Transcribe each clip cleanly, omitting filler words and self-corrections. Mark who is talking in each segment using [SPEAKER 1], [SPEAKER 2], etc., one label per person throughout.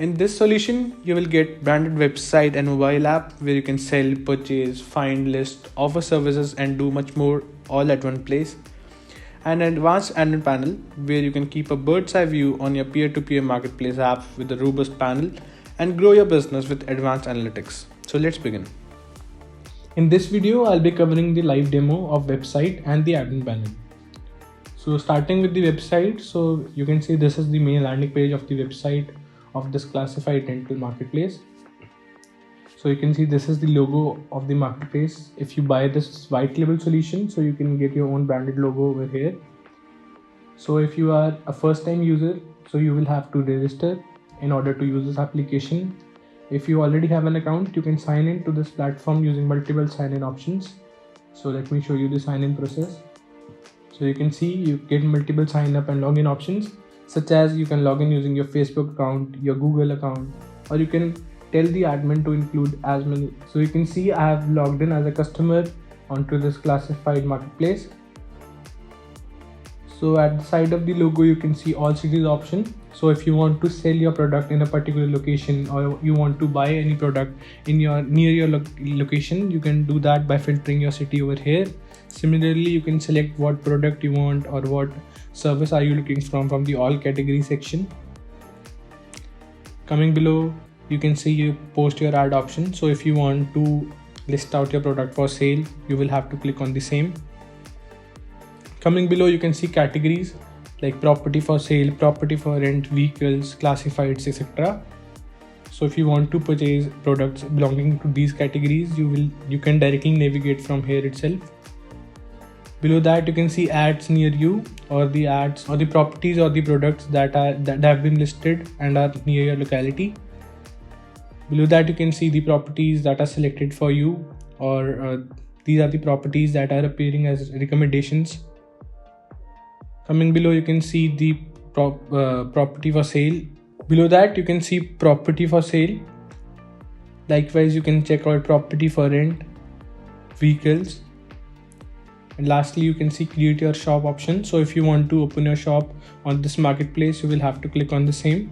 [SPEAKER 1] In this solution, you will get branded website and mobile app where you can sell, purchase, find, list, offer services, and do much more all at one place. An advanced admin panel where you can keep a bird's eye view on your peer-to-peer marketplace app with a robust panel and grow your business with advanced analytics. So let's begin.
[SPEAKER 2] In this video, I'll be covering the live demo of website and the admin panel. So starting with the website, so you can see this is the main landing page of the website of this classified rental marketplace. So you can see this is the logo of the marketplace. If you buy this white label solution, so you can get your own branded logo over here. So if you are a first time user, so you will have to register in order to use this application. If you already have an account, you can sign in to this platform using multiple sign-in options. So let me show you the sign-in process. So you can see you get multiple sign up and login options, such as you can log in using your Facebook account, your Google account, or you can tell the admin to include as many. So you can see I have logged in as a customer onto this classified marketplace. So at the side of the logo, you can see all cities option. So if you want to sell your product in a particular location, or you want to buy any product in near your location, you can do that by filtering your city over here. Similarly, you can select what product you want or what service are you looking from the all category section. Coming below, you can see you post your ad option. So if you want to list out your product for sale, you will have to click on the same. Coming below, you can see categories like property for sale, property for rent, vehicles, classifieds, etc. So if you want to purchase products belonging to these categories, you can directly navigate from here itself. Below that, you can see ads near you, or the ads or the properties or the products that have been listed and are near your locality. Below that, you can see the properties that are selected for you, or these are the properties that are appearing as recommendations. Coming below, you can see the property for sale. Below that, you can see property for sale. Likewise, you can check out property for rent, vehicles. And lastly, you can see create your shop option. So if you want to open your shop on this marketplace, you will have to click on the same.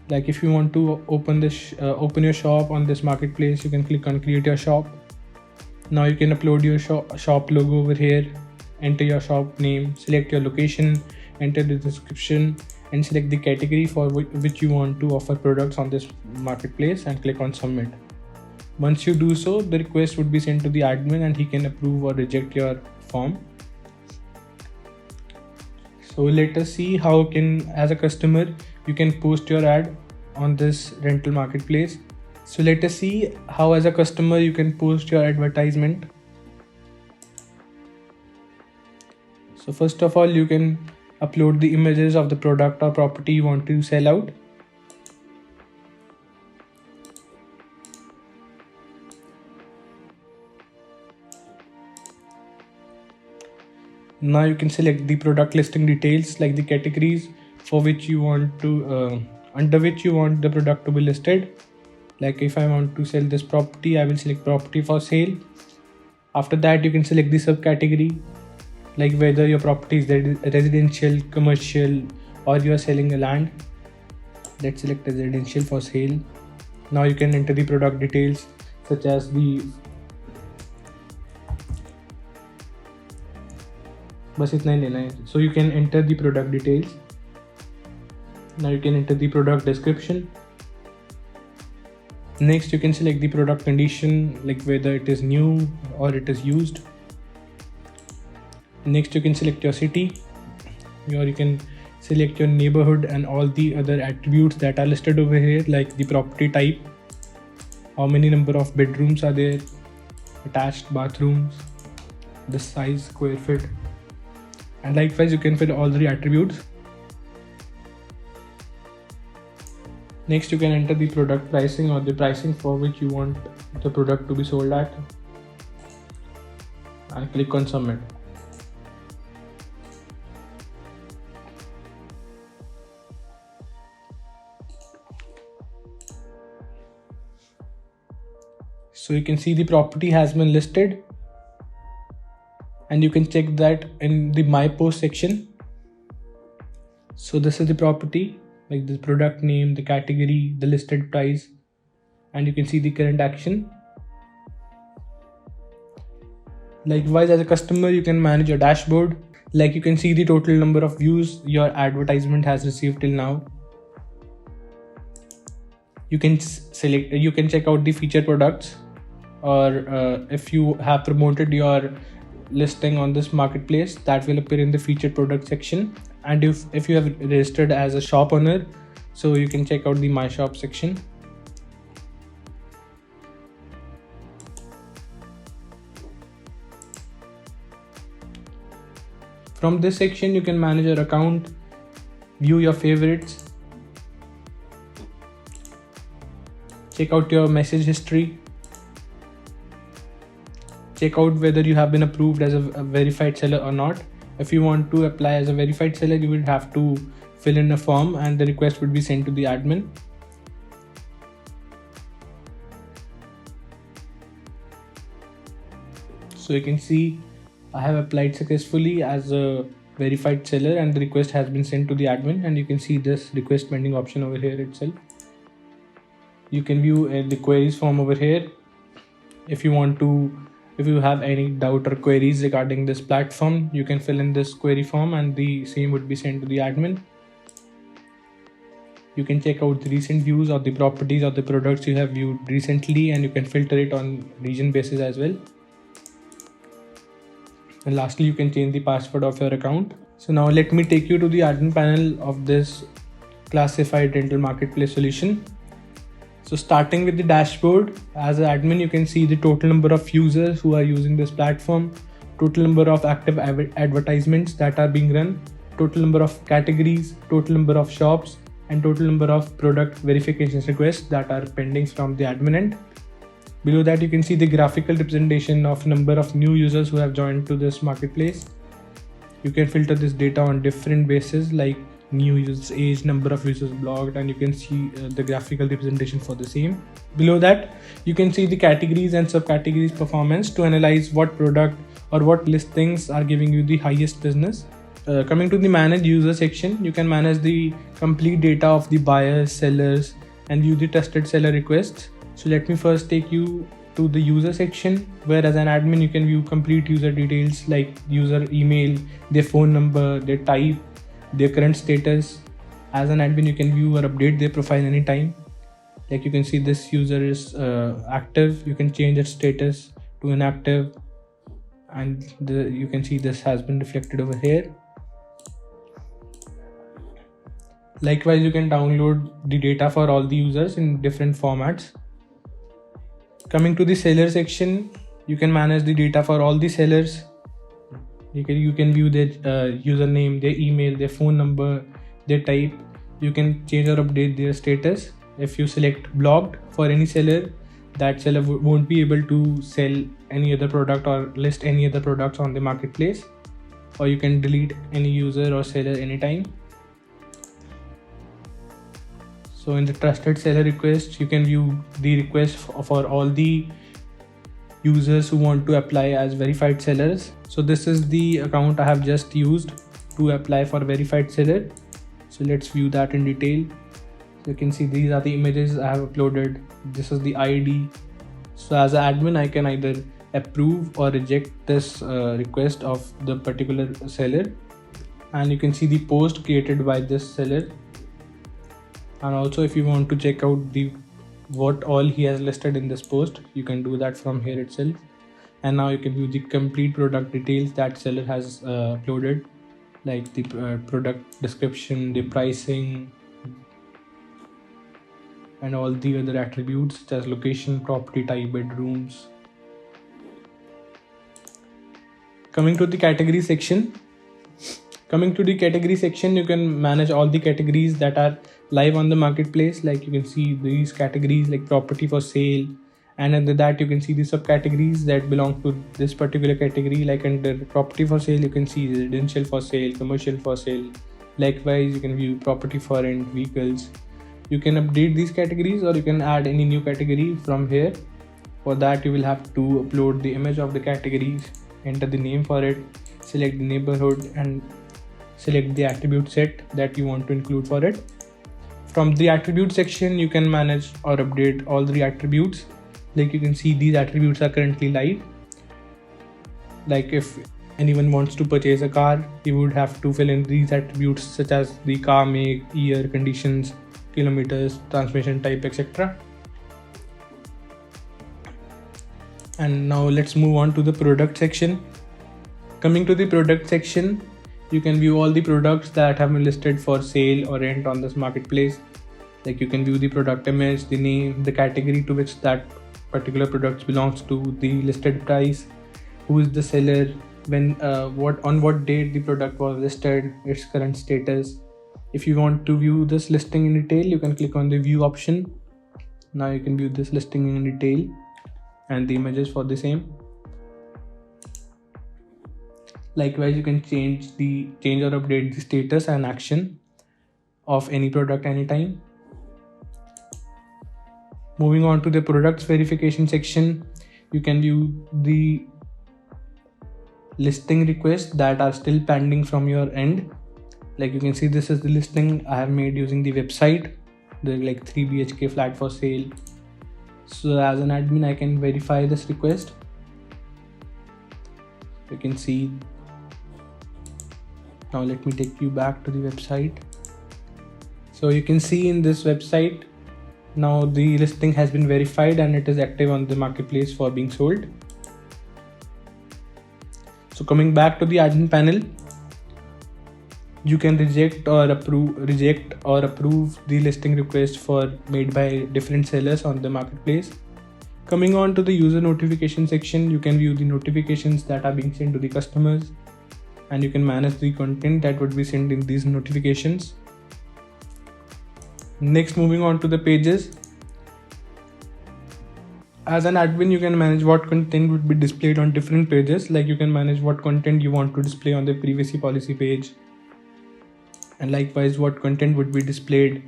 [SPEAKER 2] Like if you want to open your shop on this marketplace, you can click on create your shop. Now you can upload your shop logo over here, enter your shop name, select your location, enter the description, and select the category for which you want to offer products on this marketplace, and click on submit. Once you do so, the request would be sent to the admin and he can approve or reject your form. So let us see how as a customer, you can post your ad on this rental marketplace. So let us see how as a customer you can post your advertisement. So first of all, you can upload the images of the product or property you want to sell out. Now you can select the product listing details, like the categories for which you want to under which you want the product to be listed. Like if I want to sell this property, I will select property for sale. After that, you can select the subcategory, like whether your property is residential, commercial, or you are selling a land. Let's select residential for sale. Now you can enter the product details, such as the so you can enter the product details. Now you can enter the product description. Next, you can select the product condition, like whether it is new or it is used. Next, you can select your city, or you can select your neighborhood and all the other attributes that are listed over here, like the property type, how many number of bedrooms are there, attached bathrooms, the size, square feet, and likewise you can fill all the attributes. Next, you can enter the product pricing, or the pricing for which you want the product to be sold at, and click on submit. So you can see the property has been listed, and you can check that in the my post section. So this is the property like the product name, the category, the listed price, and you can see the current action. Likewise, as a customer, you can manage your dashboard. Like you can see the total number of views your advertisement has received till now. You can check out the featured products, or if you have promoted your listing on this marketplace, that will appear in the featured product section. And if you have registered as a shop owner, so you can check out the My Shop section. From this section, you can manage your account, view your favorites, check out your message history, check out whether you have been approved as a verified seller or not. If you want to apply as a verified seller, you will have to fill in a form and the request would be sent to the admin. So you can see I have applied successfully as a verified seller and the request has been sent to the admin, and you can see this request pending option over here itself. You can view the queries form over here. If you have any doubt or queries regarding this platform, you can fill in this query form and the same would be sent to the admin. You can check out the recent views of the properties or the products you have viewed recently, and you can filter it on region basis as well. And lastly, you can change the password of your account. So now let me take you to the admin panel of this classified rental marketplace solution. So starting with the dashboard, as an admin, you can see the total number of users who are using this platform, total number of active advertisements that are being run, total number of categories, total number of shops, and total number of product verification requests that are pending from the admin end. Below that, you can see the graphical representation of number of new users who have joined to this marketplace. You can filter this data on different bases like new users, age, number of users blogged, and you can see the graphical representation for the same. Below that, you can see the categories and subcategories performance to analyze what product or what listings are giving you the highest business. Coming to the manage user section, you can manage the complete data of the buyers, sellers, and view the trusted seller requests. So let me first take you to the user section, where as an admin you can view complete user details like user email, their phone number, their type, their current status. As an admin you can view or update their profile anytime. Like you can see this user is active, you can change its status to inactive, and you can see this has been reflected over here. Likewise, you can download the data for all the users in different formats. Coming to the seller section, you can manage the data for all the sellers. You can view their username, their email, their phone number, their type. You can change or update their status. If you select blocked for any seller, that seller won't be able to sell any other product or list any other products on the marketplace. Or you can delete any user or seller anytime. So in the trusted seller request, you can view the request for all the users who want to apply as verified sellers. So this is the account I have just used to apply for verified seller. So let's view that in detail. So you can see these are the images I have uploaded. This is the ID. So as an admin, I can either approve or reject this request of the particular seller. And you can see the post created by this seller. And also if you want to check out what all he has listed in this post, you can do that from here itself. And now you can view the complete product details that seller has uploaded, like the product description, the pricing, and all the other attributes such as location, property type, bedrooms. Coming to the category section. You can manage all the categories that are live on the marketplace. Like you can see these categories like property for sale, and under that you can see the subcategories that belong to this particular category. Like under property for sale, you can see residential for sale, commercial for sale. Likewise, you can view property for rent, vehicles. You can update these categories or you can add any new category from here. For that, you will have to upload the image of the categories, enter the name for it, select the neighborhood, and select the attribute set that you want to include for it. From the attribute section, you can manage or update all the attributes. Like you can see these attributes are currently live. Like if anyone wants to purchase a car, he would have to fill in these attributes such as the car make, year, conditions, kilometers, transmission type, etc. And now let's move on to the product section. Coming to the product section, you can view all the products that have been listed for sale or rent on this marketplace. Like you can view the product image, the name, the category to which that particular product belongs to, the listed price, who is the seller, when on what date the product was listed, its current status. If you want to view this listing in detail, you can click on the view option. Now you can view this listing in detail and the images for the same. Likewise, you can change or update the status and action of any product anytime. Moving on to the products verification section, you can view the listing requests that are still pending from your end. Like you can see, this is the listing I have made using the website, the like 3 BHK flat for sale. So as an admin, I can verify this request. You can see. Now let me take you back to the website. So you can see in this website, now the listing has been verified and it is active on the marketplace for being sold. So coming back to the admin panel, you can reject or approve the listing request made by different sellers on the marketplace. Coming on to the user notification section, you can view the notifications that are being sent to the customers, and you can manage the content that would be sent in these notifications. Next, moving on to the pages. As an admin, you can manage what content would be displayed on different pages. Like you can manage what content you want to display on the privacy policy page, and likewise what content would be displayed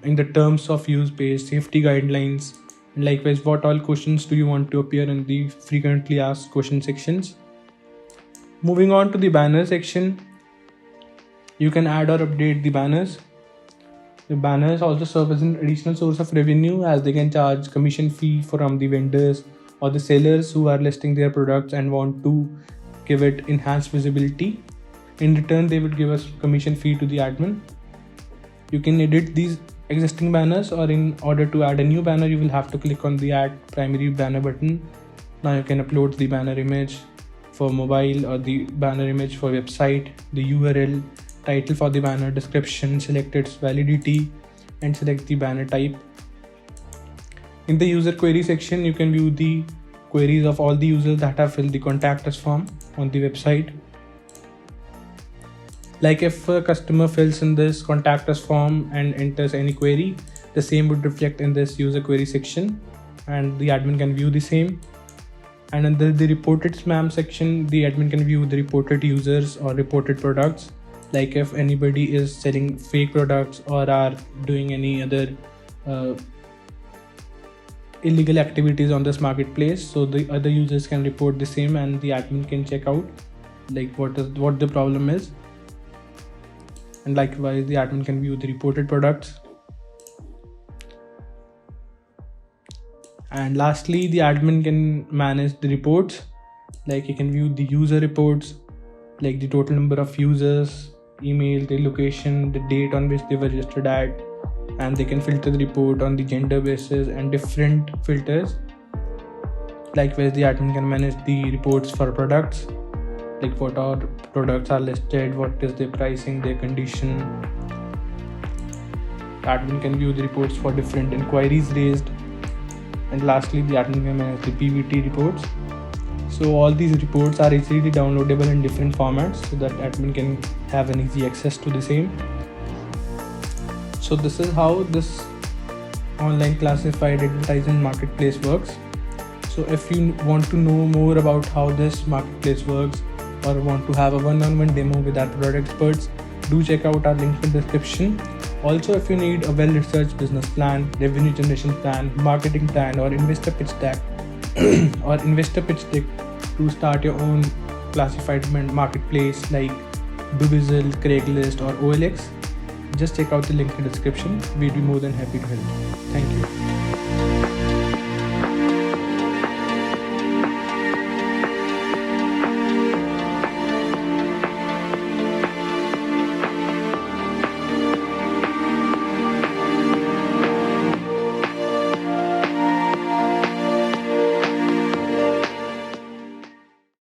[SPEAKER 2] in the terms of use page, safety guidelines, and likewise what all questions do you want to appear in the frequently asked question sections. Moving on to the banner section, you can add or update the banners. The banners also serve as an additional source of revenue, as they can charge commission fee from the vendors or the sellers who are listing their products and want to give it enhanced visibility. In return, they would give us commission fee to the admin. You can edit these existing banners, or in order to add a new banner, you will have to click on the add primary banner button. Now you can upload the banner image for mobile or the banner image for website, the URL, title for the banner, description, select its validity, and select the banner type. In the user query section, you can view the queries of all the users that have filled the contact us form on the website. Like if a customer fills in this contact us form and enters any query, the same would reflect in this user query section, and the admin can view the same. And under the reported spam section, the admin can view the reported users or reported products. Like if anybody is selling fake products or are doing any other illegal activities on this marketplace, so the other users can report the same and the admin can check out like what the problem is. And likewise, the admin can view the reported products. And lastly, the admin can manage the reports. Like you can view the user reports, like the total number of users, email, the location, the date on which they were registered at, and they can filter the report on the gender basis and different filters. Likewise, the admin can manage the reports for products, like what all products are listed, what is their pricing, their condition. The admin can view the reports for different inquiries raised. And lastly, the admin can manage the PVT reports. So all these reports are easily downloadable in different formats so that admin can have an easy access to the same. So this is how this online classified advertising marketplace works. So if you want to know more about how this marketplace works or want to have a one-on-one demo with our product experts, do check out our link in the description. Also, if you need a well-researched business plan, revenue generation plan, marketing plan, or investor pitch deck to start your own classified marketplace like Dubizzle, Craigslist, or OLX, just check out the link in the description. We'd be more than happy to help. Thank you.